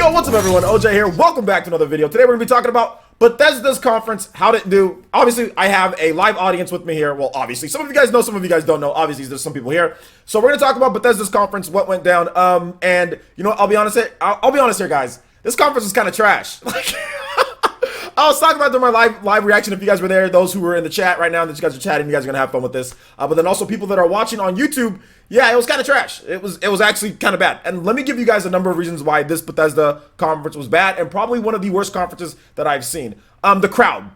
Yo, what's up everyone? OJ here. Welcome back to another video. Today we're going to be talking about Bethesda's conference, how did it do. Obviously, I have a live audience with me here. Well, obviously, some of you guys know, some of you guys don't know. Obviously, there's some people here. So we're going to talk about Bethesda's conference, what went down. And you know what, I'll be honest here, guys. This conference was kind of trash. Like, I was talking about during my live reaction. If you guys were there, those who were in the chat right now, that you guys are chatting, you guys are gonna have fun with this. But then also people that are watching on YouTube, yeah, it was kind of trash. It was actually kind of bad. And let me give you guys a number of reasons why this Bethesda conference was bad, and probably one of the worst conferences that I've seen. The crowd.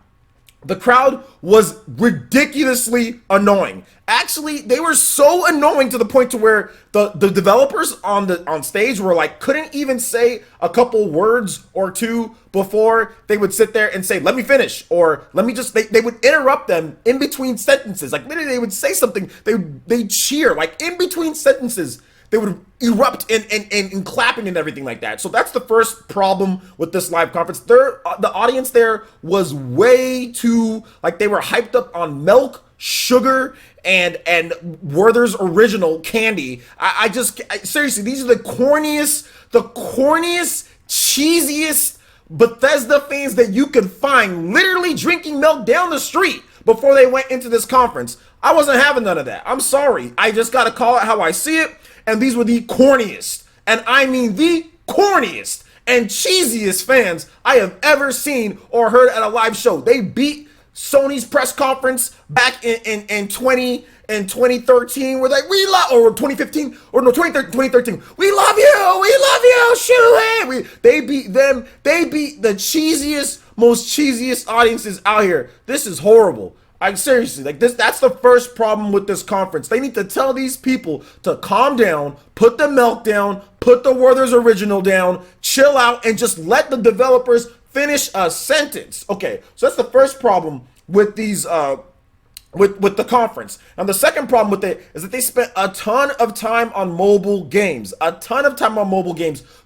The crowd was ridiculously annoying. Actually, they were so annoying to the point to where the developers on stage were like, couldn't even say a couple words or two before they would sit there and say, let me finish, or let me just, they would interrupt them in between sentences. Like literally they would say something, they'd cheer, like in between sentences. They would erupt in clapping and everything like that. So that's the first problem with this live conference. The audience there was way too, like they were hyped up on milk, sugar, and Werther's Original candy. I seriously, these are the corniest, cheesiest Bethesda fans that you could find, literally drinking milk down the street before they went into this conference. I wasn't having none of that. I'm sorry. I just gotta call it how I see it. And these were the corniest, and I mean the corniest and cheesiest fans I have ever seen or heard at a live show. They beat Sony's press conference back in 2013, where like, we love, or 2015, or no, 2013, we love you, shoot, they beat them, they beat the cheesiest, most cheesiest audiences out here. This is horrible. Like seriously, like that's the first problem with this conference. They need to tell these people to calm down, put the milk down, put the Werther's Original down, chill out, and just let the developers finish a sentence. Okay, so that's the first problem with these with the conference. Now the second problem with it is that they spent a ton of time on mobile games.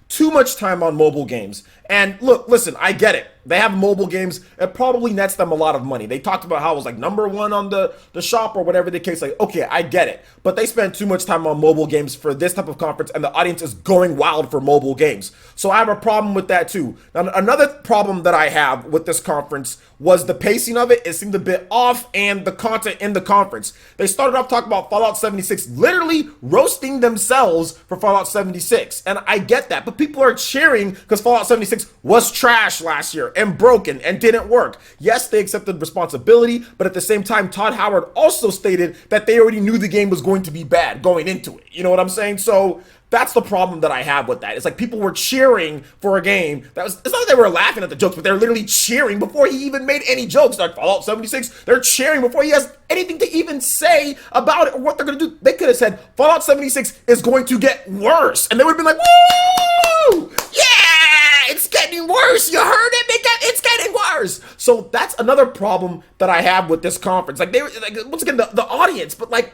Too much time on mobile games. And look, listen, I get it. They have mobile games. It probably nets them a lot of money. They talked about how it was like #1 on the shop or whatever the case. Like, okay, I get it. But they spend too much time on mobile games for this type of conference, and the audience is going wild for mobile games. So I have a problem with that too. Now, another problem that I have with this conference was the pacing of it. It seemed a bit off, and the content in the conference. They started off talking about Fallout 76, literally roasting themselves for Fallout 76. And I get that, but people are cheering because Fallout 76 was trash last year and broken and didn't work. Yes, they accepted responsibility, but at the same time, Todd Howard also stated that they already knew the game was going to be bad going into it. You know what I'm saying? So that's the problem that I have with that. It's like people were cheering for a game that was, it's not that they were laughing at the jokes, but they're literally cheering before he even made any jokes. Like Fallout 76, they're cheering before he has anything to even say about it or what they're gonna do. They could have said Fallout 76 is going to get worse, and they would have been like, woo! Yeah, it's getting worse. You heard it? It's getting worse. So that's another problem that I have with this conference. Like they were, like, once again, the audience, but like,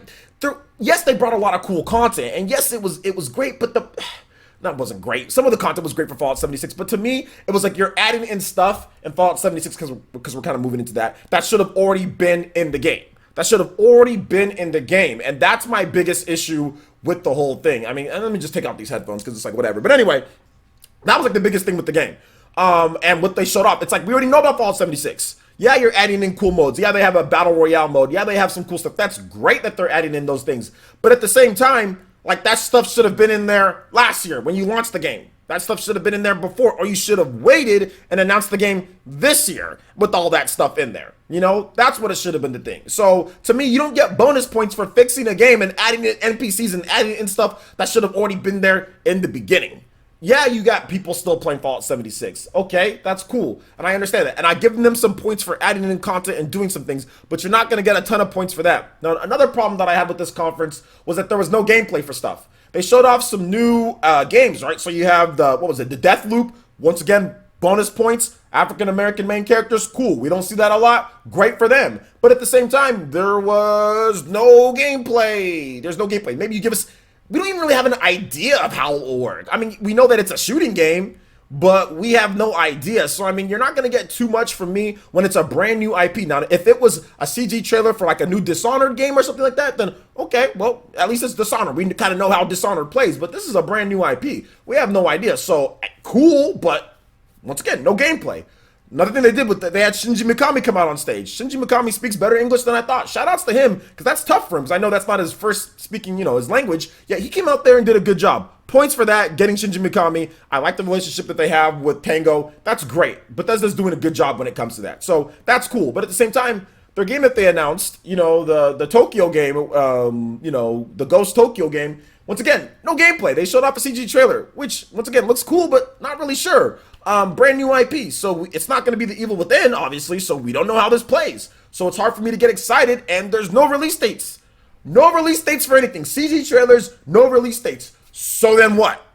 yes, they brought a lot of cool content, and yes, it was great, but that wasn't great. Some of the content was great for Fallout 76, but to me, it was like you're adding in stuff in Fallout 76 because we're kind of moving into that should have already been in the game. That should have already been in the game, and that's my biggest issue with the whole thing. I mean, and let me just take out these headphones because it's like whatever. But anyway, that was like the biggest thing with the game. And what they showed off, it's like we already know about Fallout 76. Yeah, you're adding in cool modes. Yeah, they have a battle royale mode. Yeah, they have some cool stuff. That's great that they're adding in those things. But at the same time, like that stuff should have been in there last year when you launched the game. That stuff should have been in there before, or you should have waited and announced the game this year with all that stuff in there. You know, that's what it should have been the thing. So to me, you don't get bonus points for fixing a game and adding in NPCs and adding in stuff that should have already been there in the beginning. Yeah, you got people still playing Fallout 76. Okay, that's cool. And I understand that. And I give them some points for adding in content and doing some things, but you're not going to get a ton of points for that. Now, another problem that I had with this conference was that there was no gameplay for stuff. They showed off some new games, right? So you have the Death Loop. Once again, bonus points. African-American main characters, cool. We don't see that a lot. Great for them. But at the same time, there was no gameplay. There's no gameplay. Maybe you give us... We don't even really have an idea of how it will work. I mean, we know that it's a shooting game. but we have no idea. So I mean, you're not gonna get too much from me when it's a brand new IP. Now, if it was a CG trailer for like a new Dishonored game or something like that, then okay, well, at least it's Dishonored. We kind of know how Dishonored plays, but this is a brand new IP. We have no idea. So cool, but once again, no gameplay. Another thing they did with they had Shinji Mikami come out on stage. Shinji Mikami speaks better English than I thought. Shout outs to him, because that's tough for him, because I know that's not his first speaking, his language. Yeah, he came out there and did a good job. Points for that, getting Shinji Mikami. I like the relationship that they have with Tango. That's great. Bethesda's doing a good job when it comes to that. So that's cool. But at the same time, their game that they announced, the Tokyo game, the Ghost Tokyo game, once again, no gameplay. They showed off a CG trailer, which, once again, looks cool, but not really sure. Brand new IP, so it's not going to be the Evil Within, obviously, so we don't know how this plays. So it's hard for me to get excited, and there's no release dates. No release dates for anything. CG trailers, no release dates. So then what?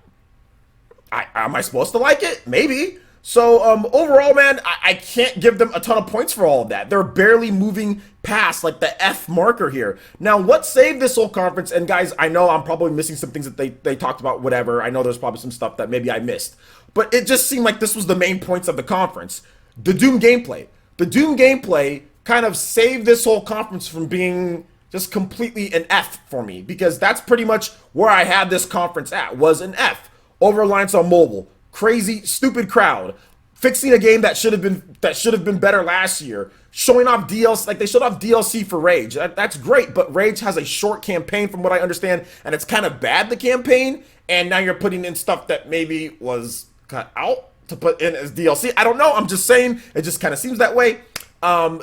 Am I supposed to like it? Maybe. So overall, man, I can't give them a ton of points for all of that. They're barely moving past like the F marker here. Now, what saved this whole conference? And guys, I know I'm probably missing some things that they talked about, whatever. I know there's probably some stuff that maybe I missed. But it just seemed like this was the main points of the conference. The Doom gameplay. The Doom gameplay kind of saved this whole conference from being just completely an F for me, because that's pretty much where I had this conference at, was an F. Over-reliance on mobile. Crazy, stupid crowd. Fixing a game that should have been better last year. Showing off DLC, like they showed off DLC for Rage. That's great, but Rage has a short campaign from what I understand, and it's kind of bad, the campaign, and now you're putting in stuff that maybe was cut out to put in as DLC. I don't know, I'm just saying, it just kind of seems that way.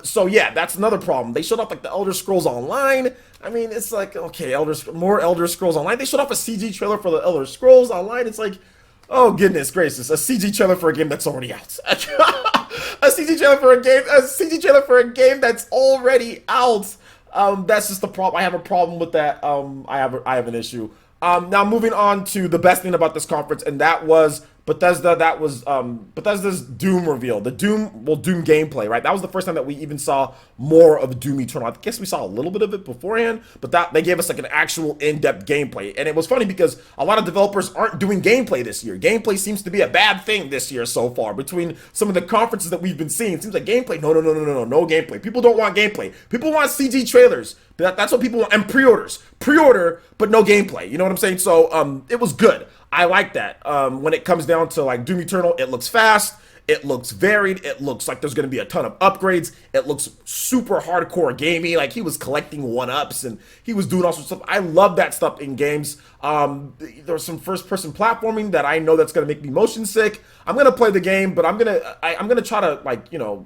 So yeah, that's another problem. They showed off like the Elder Scrolls Online. I mean, it's like, okay, more Elder Scrolls Online. They showed off a CG trailer for the Elder Scrolls Online. It's like, oh goodness gracious, a CG trailer for a game that's already out. a CG trailer for a game that's already out. That's just the problem. I have a problem with that. I have an issue. Now moving on to the best thing about this conference, and that was Bethesda. That was Bethesda's Doom reveal. The Doom gameplay, right? That was the first time that we even saw more of Doom Eternal. I guess we saw a little bit of it beforehand, but that they gave us like an actual in-depth gameplay. And it was funny because a lot of developers aren't doing gameplay this year. Gameplay seems to be a bad thing this year so far. Between some of the conferences that we've been seeing, it seems like gameplay. No gameplay. People don't want gameplay. People want CG trailers. That's what people want, and pre-order, but no gameplay. You know what I'm saying? So it was good. I like that. When it comes down to like Doom Eternal, it looks fast, it looks varied, it looks like there's going to be a ton of upgrades, it looks super hardcore gamey, like he was collecting 1-ups and he was doing all sorts of stuff. I love that stuff in games. There's some first-person platforming that I know that's going to make me motion sick. I'm going to play the game, but I'm going to try to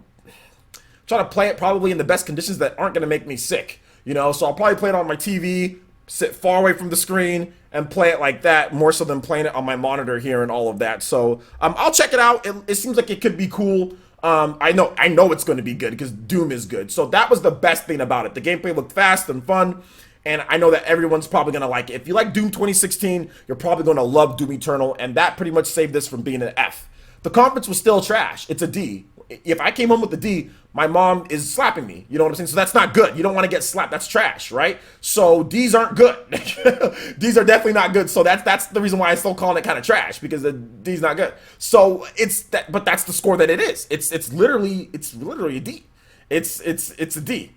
try to play it probably in the best conditions that aren't going to make me sick. So I'll probably play it on my TV, sit far away from the screen, and play it like that, more so than playing it on my monitor here and all of that. So I'll check it out. It seems like it could be cool. I know it's going to be good because Doom is good. So that was the best thing about it. The gameplay looked fast and fun, and I know that everyone's probably going to like it. If you like Doom 2016, you're probably going to love Doom Eternal, and that pretty much saved this from being an F. The conference was still trash. It's a D. If I came home with a D, my mom is slapping me. You know what I'm saying? So that's not good. You don't want to get slapped. That's trash, right? So D's aren't good. D's are definitely not good. So that's the reason why I'm still calling it kind of trash, because the D's not good. So it's that, but that's the score that it is. It's literally a D. It's a D.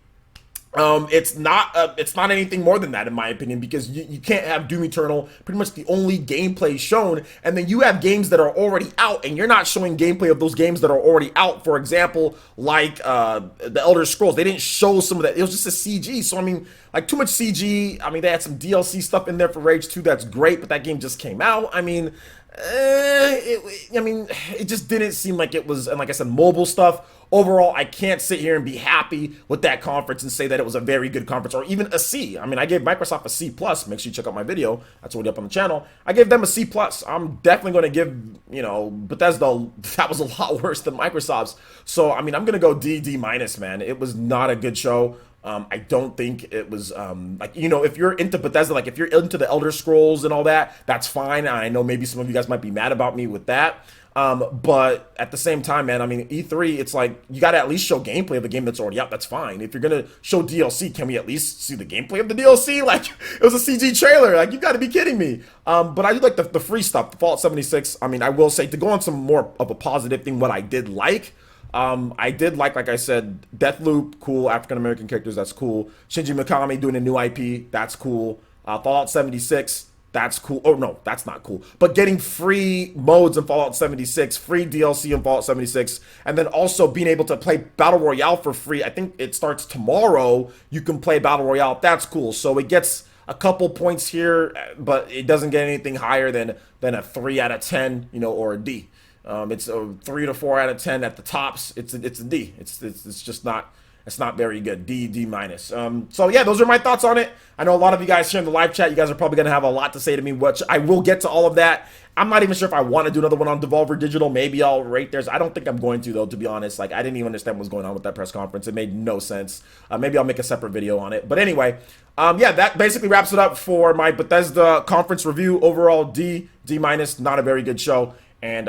It's not anything more than that, in my opinion, because you can't have Doom Eternal, pretty much the only gameplay shown, and then you have games that are already out, and you're not showing gameplay of those games that are already out. For example, like the Elder Scrolls, they didn't show some of that. It was just a CG. So I mean, like, too much CG. I mean, they had some DLC stuff in there for Rage 2. That's great, but that game just came out. I mean, it just didn't seem like it was, and like I said, mobile stuff. Overall, I can't sit here and be happy with that conference and say that it was a very good conference, or even a C. I mean, I gave Microsoft a C+. Make sure you check out my video. That's already up on the channel. I gave them a C+. I'm definitely going to give, Bethesda, that was a lot worse than Microsoft's. So, I mean, I'm going to go D-, man. It was not a good show. I don't think it was like, you know, if you're into Bethesda, like if you're into the Elder Scrolls and all that, that's fine. I know maybe some of you guys might be mad about me with that. But at the same time, man, I mean, E3, it's like you got to at least show gameplay of the game that's already out. That's fine. If you're gonna show DLC, can we at least see the gameplay of the DLC? Like it was a CG trailer. Like you got to be kidding me. But I do like the free stuff. The Fallout 76. I mean, I will say to go on some more of a positive thing. What I did like I said, Deathloop, cool. African American characters, that's cool. Shinji Mikami doing a new IP, that's cool. Fallout 76. That's cool. Oh, no, that's not cool. But getting free modes in Fallout 76, free DLC in Fallout 76, and then also being able to play Battle Royale for free. I think it starts tomorrow. You can play Battle Royale. That's cool. So it gets a couple points here, but it doesn't get anything higher than a 3 out of 10, you know, or a D. It's a 3 to 4 out of 10 at the tops. It's a D. It's just not. It's not very good. D minus. So yeah, those are my thoughts on it. I know a lot of you guys here in the live chat, you guys are probably gonna have a lot to say to me, which I will get to all of that. I'm not even sure if I want to do another one on Devolver Digital. Maybe I'll rate theirs. I don't think I'm going to though, to be honest. Like I didn't even understand what was going on with that press conference. It made no sense. Maybe I'll make a separate video on it. But anyway, yeah, that basically wraps it up for my Bethesda conference review. Overall, D minus. Not a very good show. And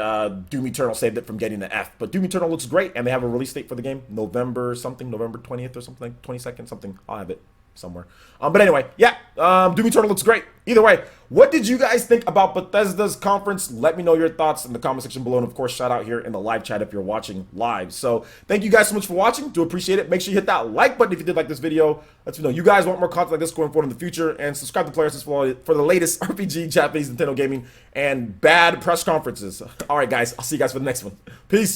Doom Eternal saved it from getting the F. But Doom Eternal looks great, and they have a release date for the game, November 20th or something, 22nd, something. I'll have it somewhere. But anyway, yeah, Doom Eternal looks great. Either way, what did you guys think about Bethesda's conference? Let me know your thoughts in the comment section below. And of course, shout out here in the live chat if you're watching live. So thank you guys so much for watching. Do appreciate it. Make sure you hit that like button if you did like this video. Let me know you guys want more content like this going forward in the future. And subscribe to PlayerEssence for the latest RPG, Japanese, Nintendo gaming, and bad press conferences. All right, guys. I'll see you guys for the next one. Peace.